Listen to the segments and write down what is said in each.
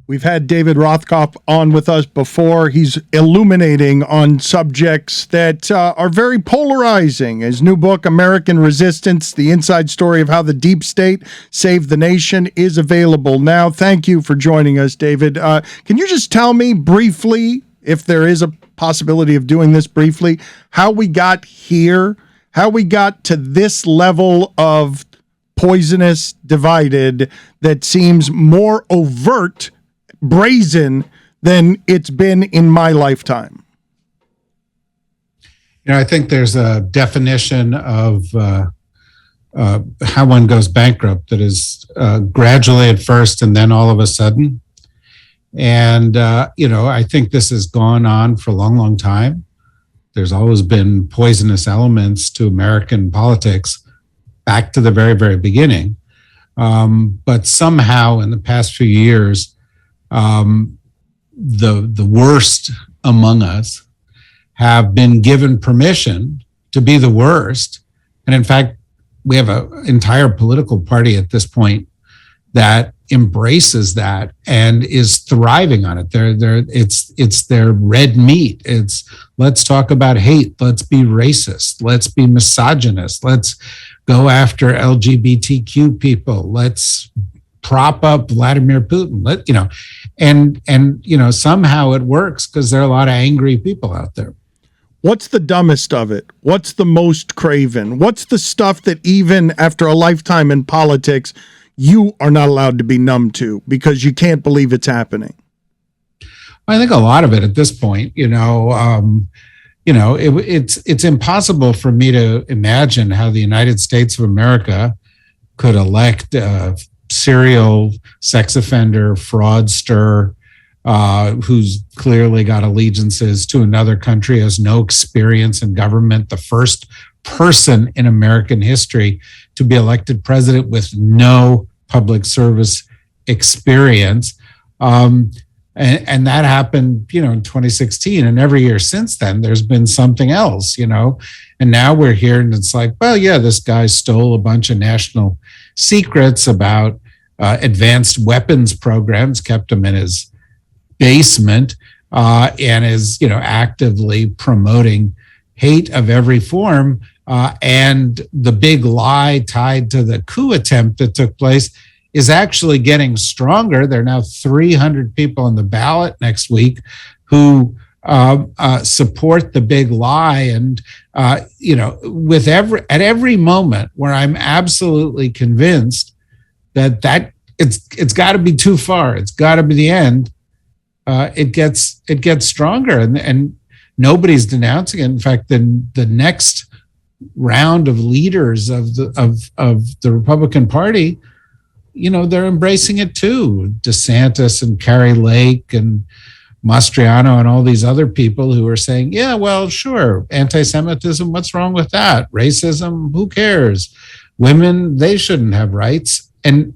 We've had David Rothkopf on with us before. He's illuminating on subjects that are very polarizing. His new book, American Resistance, The Inside Story of How the Deep State Saved the Nation, is available now. Thank you for joining us, David. Can you just tell me briefly, if there is a possibility of doing this briefly, how we got here, how we got to this level of poisonous, divided, that seems more overt, brazen than it's been in my lifetime? I think there's a definition of how one goes bankrupt that is gradually at first and then all of a sudden. And, I think this has gone on for a long, long time. There's always been poisonous elements to American politics back to the very, very beginning. But somehow in the past few years, the worst among us have been given permission to be the worst. And in fact, we have an entire political party at this point that embraces that and is thriving on it. It's their red meat. It's let's talk about hate. Let's be racist. Let's be misogynist. Let's go after LGBTQ people. Let's prop up Vladimir Putin. And somehow it works because there are a lot of angry people out there. What's the dumbest of it? What's the most craven? What's the stuff that even after a lifetime in politics, you are not allowed to be numb to because you can't believe it's happening? I think a lot of it at this point, it's impossible for me to imagine how the United States of America could elect a serial sex offender, fraudster, who's clearly got allegiances to another country, has no experience in government, the first person in American history to be elected president with no public service experience. And that happened, in 2016. And every year since then, there's been something else, and now we're here and it's like, well, yeah, this guy stole a bunch of national secrets about advanced weapons programs, kept them in his basement, and is, actively promoting hate of every form. And the big lie tied to the coup attempt that took place is actually getting stronger. There are now 300 people on the ballot next week who support the big lie. And, at every moment where I'm absolutely convinced that it's got to be too far, it's got to be the end, it gets stronger, and nobody's denouncing it. In fact, the next round of leaders of the Republican Party, they're embracing it too. DeSantis and Carrie Lake and Mastriano and all these other people who are saying, yeah, well, sure, anti-Semitism, what's wrong with that? Racism, who cares? Women, they shouldn't have rights. And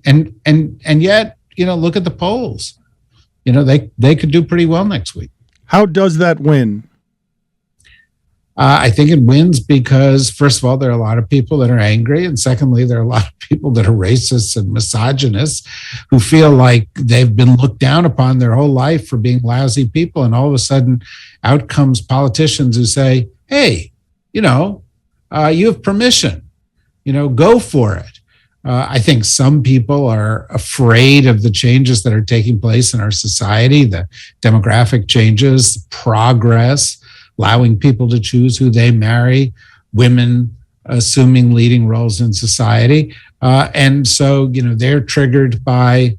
yet, look at the polls. They could do pretty well next week. How does that win? I think it wins because, first of all, there are a lot of people that are angry. And secondly, there are a lot of people that are racists and misogynists who feel like they've been looked down upon their whole life for being lousy people. And all of a sudden, out comes politicians who say, hey, you have permission, go for it. I think some people are afraid of the changes that are taking place in our society, the demographic changes, progress, allowing people to choose who they marry, women assuming leading roles in society. And so, they're triggered by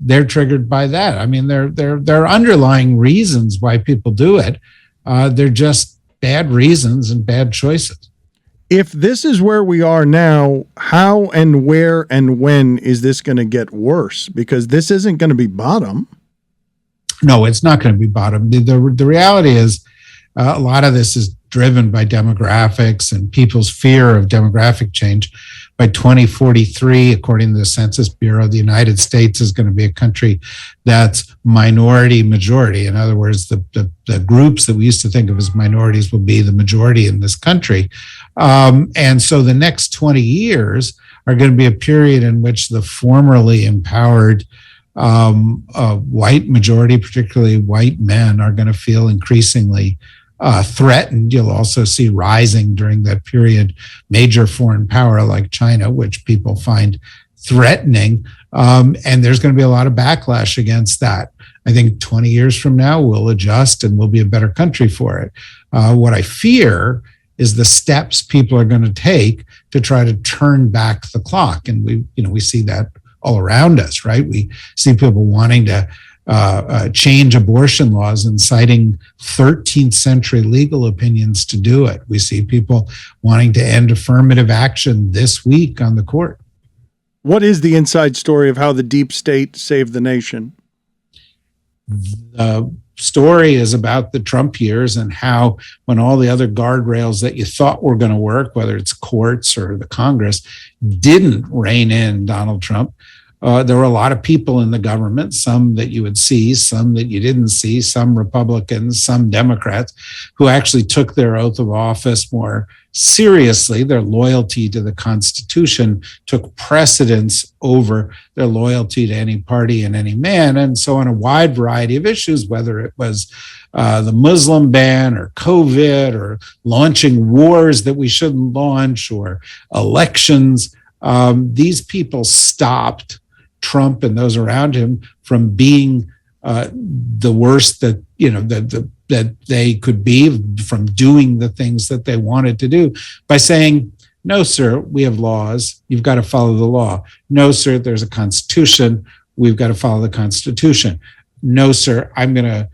that. I mean, there are underlying reasons why people do it. They're just bad reasons and bad choices. If this is where we are now, how and where and when is this going to get worse? Because this isn't going to be bottom. No, it's not going to be bottom. The reality is a lot of this is driven by demographics and people's fear of demographic change. By 2043, according to the Census Bureau, the United States is going to be a country that's minority majority. In other words, the groups that we used to think of as minorities will be the majority in this country. And so the next 20 years are going to be a period in which the formerly empowered white majority, particularly white men, are going to feel increasingly threatened. You'll also see rising during that period major foreign power like China, which people find threatening. And there's going to be a lot of backlash against that. I think 20 years from now, we'll adjust and we'll be a better country for it. What I fear is the steps people are going to take to try to turn back the clock. And we see that all around us, right? We see people wanting to change abortion laws and citing 13th century legal opinions to do it. We see people wanting to end affirmative action this week on the court. What is the inside story of how the deep state saved the nation? The story is about the Trump years and how, when all the other guardrails that you thought were going to work, whether it's courts or the Congress, didn't rein in Donald Trump. There were a lot of people in the government, some that you would see, some that you didn't see, some Republicans, some Democrats, who actually took their oath of office more seriously. Their loyalty to the Constitution took precedence over their loyalty to any party and any man. And so on a wide variety of issues, whether it was the Muslim ban or COVID or launching wars that we shouldn't launch or elections, these people stopped Trump and those around him from being the worst that that they could be, from doing the things that they wanted to do, by saying, "No, sir, we have laws. You've got to follow the law. No, sir, there's a Constitution. We've got to follow the Constitution. No, sir, I'm going to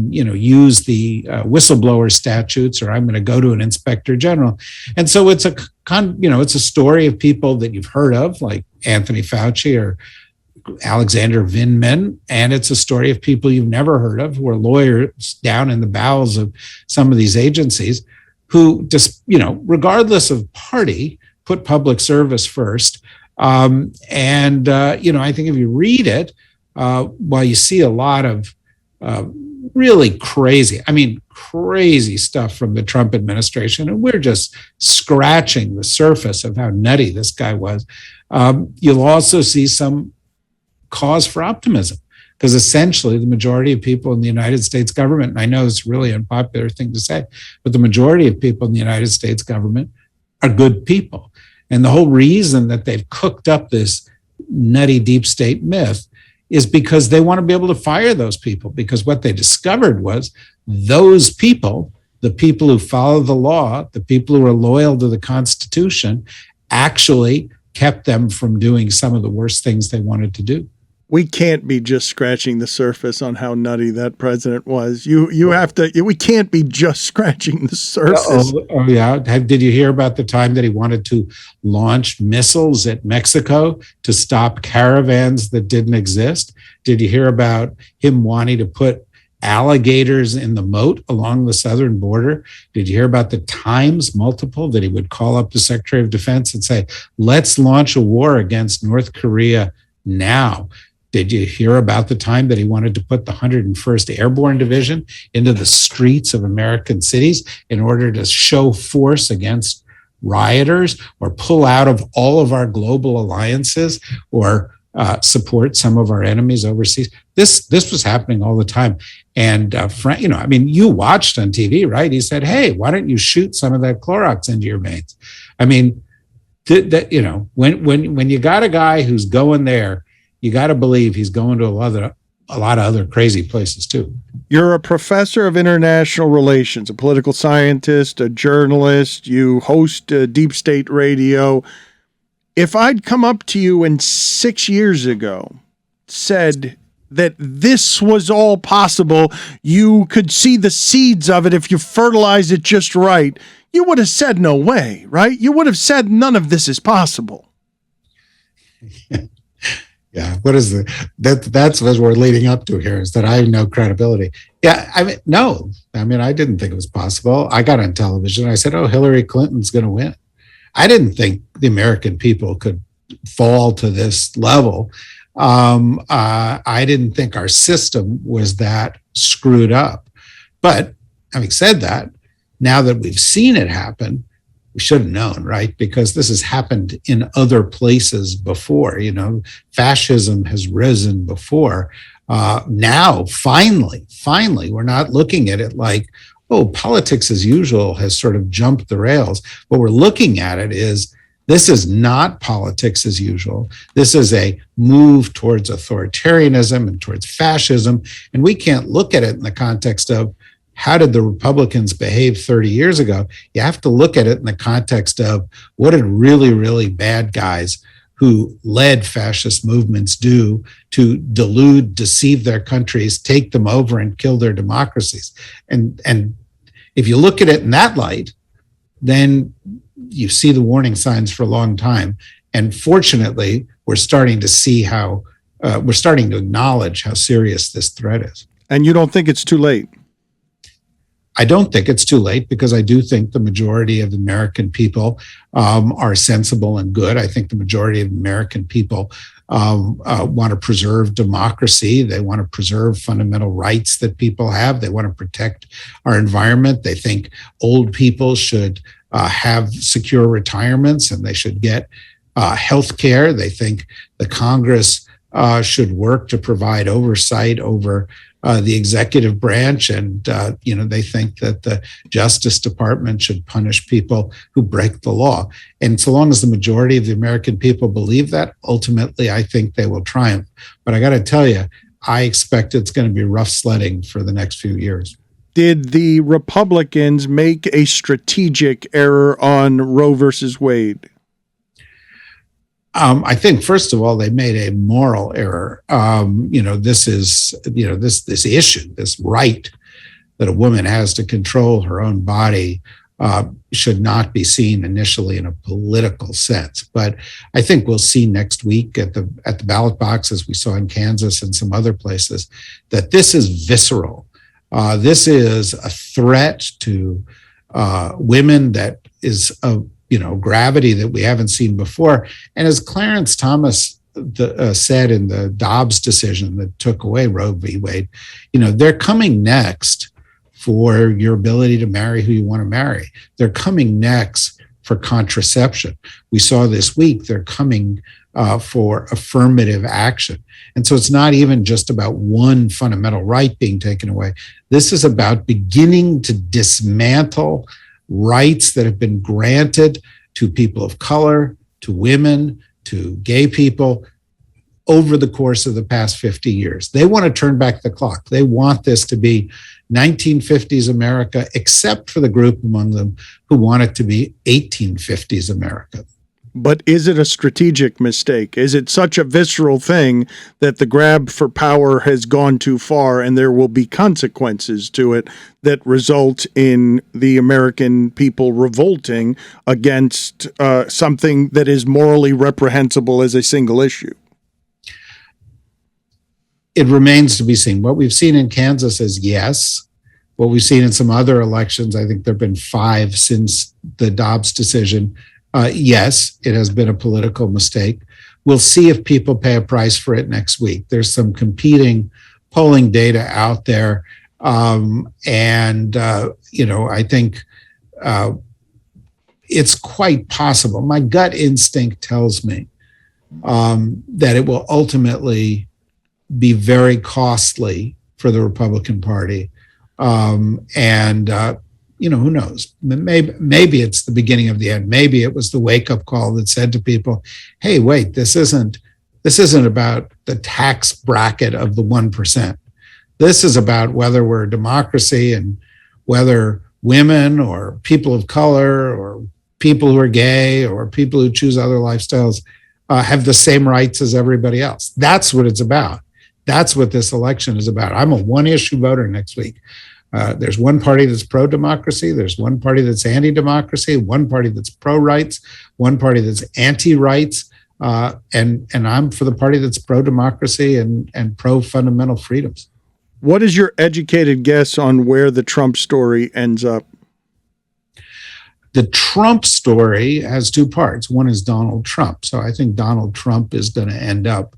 use the whistleblower statutes, or I'm going to go to an inspector general." And so it's it's a story of people that you've heard of, like Anthony Fauci or Alexander Vindman, and it's a story of people you've never heard of, who are lawyers down in the bowels of some of these agencies, who just, regardless of party, put public service first. I think if you read it, while you see a lot of really crazy stuff from the Trump administration, and we're just scratching the surface of how nutty this guy was, you'll also see some cause for optimism, because essentially the majority of people in the United States government, and I know it's a really unpopular thing to say, but the majority of people in the United States government are good people. And the whole reason that they've cooked up this nutty deep state myth is because they want to be able to fire those people, because what they discovered was those people, the people who follow the law, the people who are loyal to the Constitution, actually kept them from doing some of the worst things they wanted to do. We can't be just scratching the surface on how nutty that president was. You have to. We can't be just scratching the surface. Oh yeah. Did you hear about the time that he wanted to launch missiles at Mexico to stop caravans that didn't exist? Did you hear about him wanting to put alligators in the moat along the southern border? Did you hear about the times multiple that he would call up the Secretary of Defense and say, "Let's launch a war against North Korea now"? Did you hear about the time that he wanted to put the 101st Airborne Division into the streets of American cities in order to show force against rioters, or pull out of all of our global alliances, or support some of our enemies overseas? This was happening all the time. And you watched on TV, right? He said, "Hey, why don't you shoot some of that Clorox into your veins?" I mean, when you got a guy who's going there, you got to believe he's going to a lot of other crazy places too. You're a professor of international relations, a political scientist, a journalist. You host Deep State Radio. If I'd come up to you and 6 years ago said that this was all possible, you could see the seeds of it if you fertilize it just right, you would have said no way, right? You would have said none of this is possible. Yeah, what is that's what we're leading up to here, is that I have no credibility. Yeah, no. I didn't think it was possible. I got on television. I said, "Oh, Hillary Clinton's going to win." I didn't think the American people could fall to this level. I didn't think our system was that screwed up. But having said that, now that we've seen it happen, we should have known, right? Because this has happened in other places before. Fascism has risen before. Now, finally, we're not looking at it like, oh, politics as usual has sort of jumped the rails. What we're looking at it is, this is not politics as usual. This is a move towards authoritarianism and towards fascism. And we can't look at it in the context of, how did the Republicans behave 30 years ago? You have to look at it in the context of, what did really, really bad guys who led fascist movements do to delude, deceive their countries, take them over and kill their democracies? And if you look at it in that light, then you see the warning signs for a long time. And fortunately, we're starting to see we're starting to acknowledge how serious this threat is. And you don't think it's too late? I don't think it's too late, because I do think the majority of American people are sensible and good. I think the majority of American people want to preserve democracy. They want to preserve fundamental rights that people have. They want to protect our environment. They think old people should have secure retirements, and they should get health care. They think the Congress should work to provide oversight over the executive branch, and they think that the Justice Department should punish people who break the law. And so long as the majority of the American people believe that, ultimately, I think they will triumph. But I got to tell you, I expect it's going to be rough sledding for the next few years. Did the Republicans make a strategic error on Roe versus Wade? I think, first of all, they made a moral error. This is, this issue, this right that a woman has to control her own body should not be seen initially in a political sense. But I think we'll see next week at the ballot box, as we saw in Kansas and some other places, that this is visceral. This is a threat to women that is a gravity that we haven't seen before. And as Clarence Thomas said in the Dobbs decision that took away Roe v. Wade, they're coming next for your ability to marry who you want to marry. They're coming next for contraception. We saw this week, they're coming for affirmative action. And so it's not even just about one fundamental right being taken away. This is about beginning to dismantle rights that have been granted to people of color, to women, to gay people over the course of the past 50 years. They want to turn back the clock. They want this to be 1950s America, except for the group among them who want it to be 1850s America. But is it a strategic mistake? Is it such a visceral thing that the grab for power has gone too far, and there will be consequences to it that result in the American people revolting against something that is morally reprehensible as a single issue? It remains to be seen. What we've seen in Kansas is yes. What we've seen in some other elections, I think there have been 5 since the Dobbs decision. Yes, it has been a political mistake. We'll see if people pay a price for it next week. There's some competing polling data out there. I think it's quite possible. My gut instinct tells me that it will ultimately be very costly for the Republican Party. Who knows? Maybe it's the beginning of the end. Maybe it was the wake-up call that said to people, hey, wait, this isn't about the tax bracket of the 1%. This is about whether we're a democracy and whether women or people of color or people who are gay or people who choose other lifestyles have the same rights as everybody else. That's what it's about. That's what this election is about. I'm a one-issue voter next week. There's one party that's pro-democracy. There's one party that's anti-democracy, one party that's pro-rights, one party that's anti-rights. And I'm for the party that's pro-democracy and pro-fundamental freedoms. What is your educated guess on where the Trump story ends up? The Trump story has 2 parts. One is Donald Trump. So I think Donald Trump is going to end up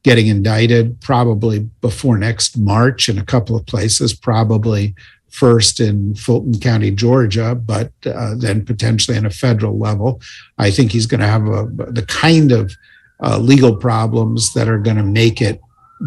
getting indicted probably before next March in a couple of places, probably first in Fulton County, Georgia, but then potentially in a federal level. I think he's going to have the kind of legal problems that are going to make it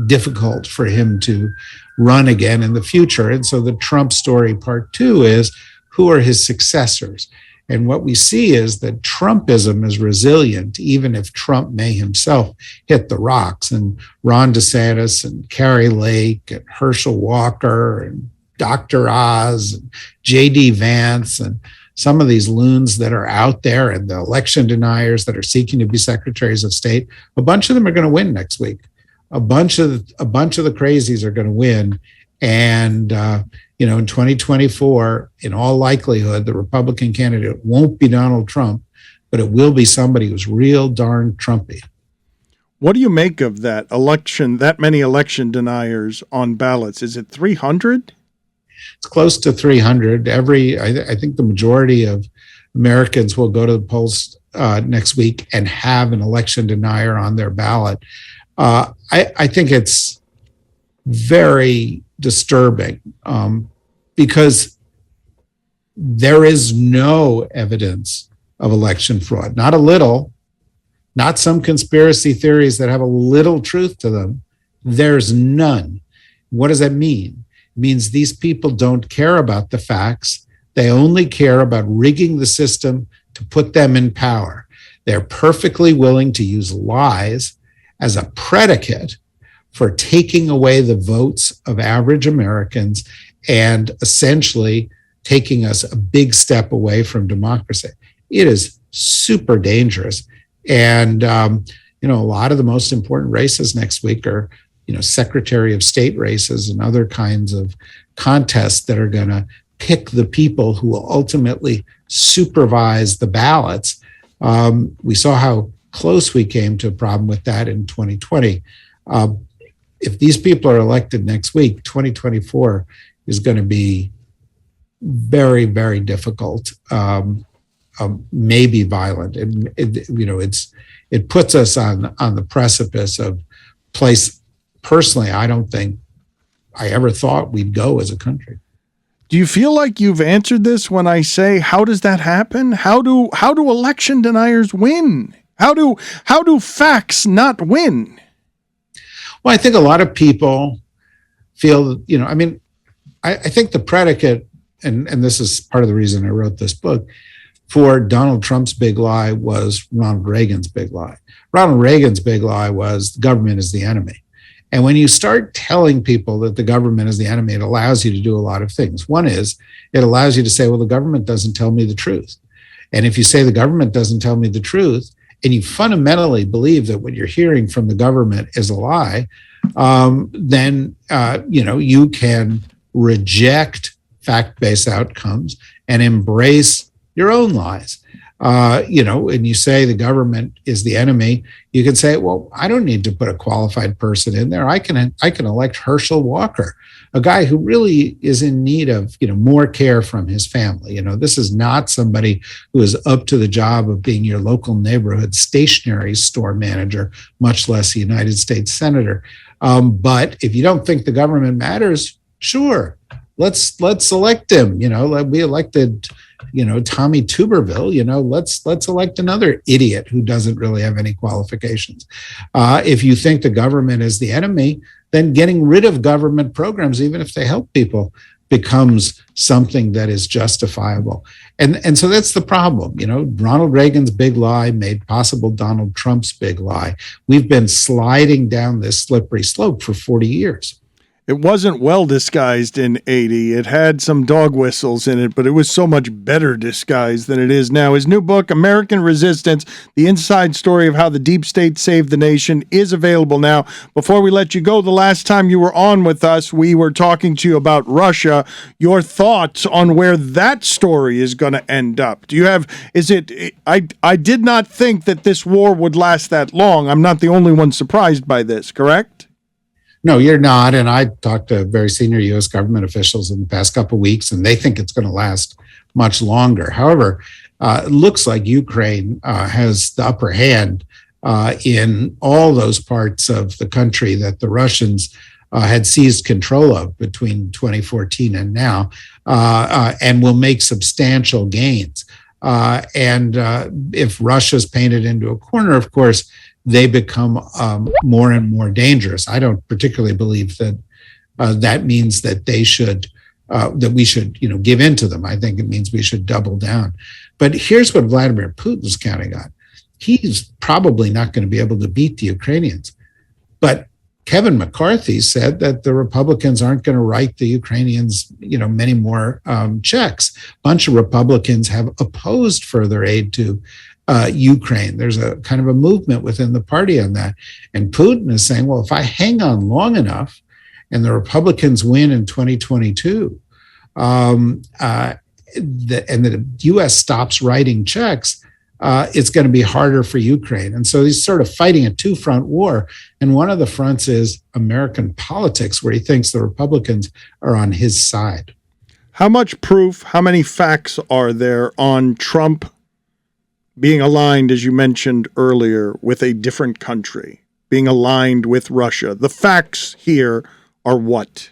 difficult for him to run again in the future. And so the Trump story part two is, who are his successors? And what we see is that Trumpism is resilient, even if Trump may himself hit the rocks. And Ron DeSantis and Kari Lake and Herschel Walker and Dr. Oz and J.D. Vance and some of these loons that are out there and the election deniers that are seeking to be secretaries of state, a bunch of them are going to win next week. A bunch of the crazies are going to win. And, in 2024, in all likelihood, the Republican candidate won't be Donald Trump, but it will be somebody who's real darn Trumpy. What do you make of that election, that many election deniers on ballots? Is it 300? It's close to 300. I think the majority of Americans will go to the polls next week and have an election denier on their ballot. I think it's very disturbing because there is no evidence of election fraud. Not a little, not some conspiracy theories that have a little truth to them. There's none. What does that mean? It means these people don't care about the facts. They only care about rigging the system to put them in power. They're perfectly willing to use lies as a predicate for taking away the votes of average Americans and essentially taking us a big step away from democracy. It is super dangerous. And, a lot of the most important races next week are, Secretary of State races and other kinds of contests that are going to pick the people who will ultimately supervise the ballots. We saw how close we came to a problem with that in 2020. If these people are elected next week, 2024 is going to be very, very difficult, maybe violent. It puts us on the precipice of place. Personally, I don't think I ever thought we'd go as a country. Do you feel like you've answered this when I say, how does that happen? How do election deniers win? How do facts not win? Well, I think a lot of people feel, I think the predicate, and this is part of the reason I wrote this book, for Donald Trump's big lie was Ronald Reagan's big lie. Ronald Reagan's big lie was the government is the enemy. And when you start telling people that the government is the enemy, it allows you to do a lot of things. One is it allows you to say, well, the government doesn't tell me the truth. And if you say the government doesn't tell me the truth, and you fundamentally believe that what you're hearing from the government is a lie, then you can reject fact-based outcomes and embrace your own lies. And you say the government is the enemy, you can say, well, I don't need to put a qualified person in there. I can elect Herschel Walker, a guy who really is in need of, more care from his family. This is not somebody who is up to the job of being your local neighborhood stationery store manager, much less a United States senator. But if you don't think the government matters, sure, let's elect him. We elected Tommy Tuberville, let's elect another idiot who doesn't really have any qualifications. If you think the government is the enemy, then getting rid of government programs, even if they help people, becomes something that is justifiable. And so that's the problem. Ronald Reagan's big lie made possible Donald Trump's big lie. We've been sliding down this slippery slope for 40 years. It wasn't well disguised in 80. It had some dog whistles in it, but it was so much better disguised than it is now. His new book, American Resistance, The Inside Story of How the Deep State Saved the Nation, is available now. Before we let you go, the last time you were on with us, we were talking to you about Russia. Your thoughts on where that story is going to end up. I did not think that this war would last that long. I'm not the only one surprised by this, correct? No, you're not. And I talked to very senior U.S. government officials in the past couple of weeks, and they think it's going to last much longer. However, it looks like Ukraine has the upper hand in all those parts of the country that the Russians had seized control of between 2014 and now, and will make substantial gains. And if Russia's painted into a corner, of course, they become more and more dangerous. I don't particularly believe that that means that they should, that we should, give in to them. I think it means we should double down. But here's what Vladimir Putin's counting on. He's probably not going to be able to beat the Ukrainians. But Kevin McCarthy said that the Republicans aren't going to write the Ukrainians, many more checks. A bunch of Republicans have opposed further aid to Ukraine. There's a kind of a movement within the party on that. And Putin is saying, well, if I hang on long enough and the Republicans win in 2022, and the U.S. stops writing checks, it's going to be harder for Ukraine. And so he's sort of fighting a two-front war. And one of the fronts is American politics, where he thinks the Republicans are on his side. How much proof, how many facts are there on Trump being aligned, as you mentioned earlier, with a different country, being aligned with Russia? The facts here are what?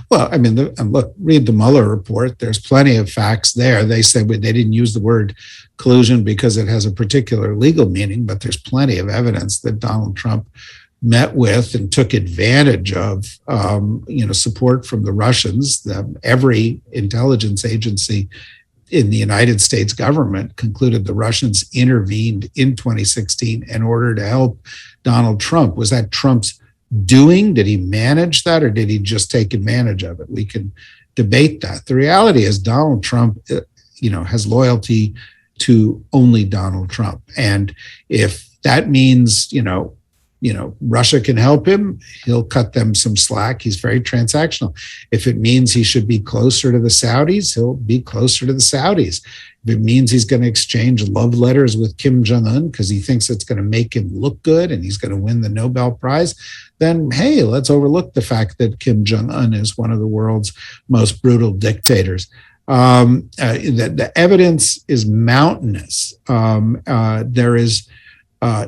Well, I mean, look, read the Mueller report. There's plenty of facts there. They say they didn't use the word collusion because it has a particular legal meaning, but there's plenty of evidence that Donald Trump met with and took advantage of, support from the Russians. Every intelligence agency in the United States government concluded the Russians intervened in 2016 in order to help Donald Trump. Was that Trump's doing? Did he manage that, or did he just take advantage of it? We can debate that. The reality is Donald Trump, has loyalty to only Donald Trump. And if that means, Russia can help him, he'll cut them some slack. He's very transactional. If it means he should be closer to the Saudis, he'll be closer to the Saudis. If it means he's going to exchange love letters with Kim Jong-un because he thinks it's going to make him look good and he's going to win the Nobel Prize, then, hey, let's overlook the fact that Kim Jong-un is one of the world's most brutal dictators. The evidence is mountainous. There is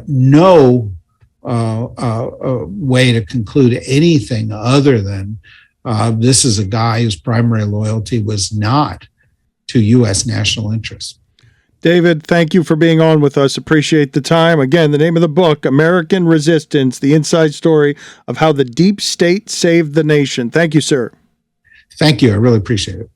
no way to conclude anything other than this is a guy whose primary loyalty was not to U.S. national interests. David, thank you for being on with us. Appreciate the time. Again, the name of the book, American Resistance, the inside story of how the deep state saved the nation. Thank you, sir. Thank you. I really appreciate it.